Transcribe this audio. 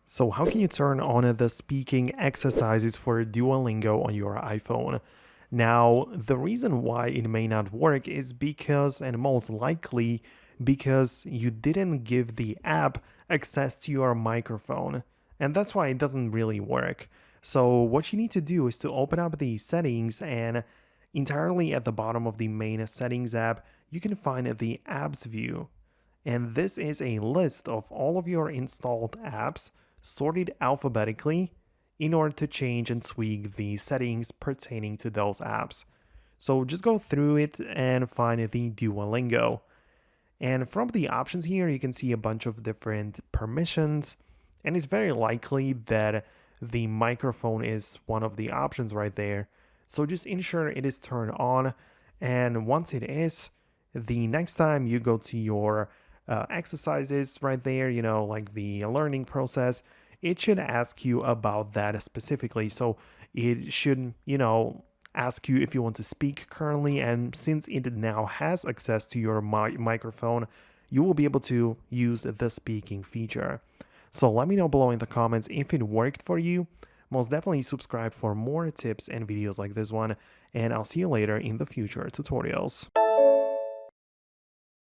So how can you turn on the speaking exercises for Duolingo on your iPhone? Now, the reason why it may not work is because, and most likely, because you didn't give the app access to your microphone. And that's why it doesn't really work. So what you need to do is to open up the settings, and entirely at the bottom of the main settings app, you can find the apps view. And this is a list of all of your installed apps sorted alphabetically in order to change and tweak the settings pertaining to those apps. So just go through it and find the Duolingo. And from the options here, you can see a bunch of different permissions, and it's very likely that the microphone is one of the options right there. So just ensure it is turned on, and once it is, the next time you go to your exercises right there, like the learning process, it should ask you about that specifically. So it should, ask you if you want to speak currently. And since it now has access to your microphone, you will be able to use the speaking feature. So let me know below in the comments if it worked for you. Most definitely subscribe for more tips and videos like this one, and I'll see you later in the future tutorials.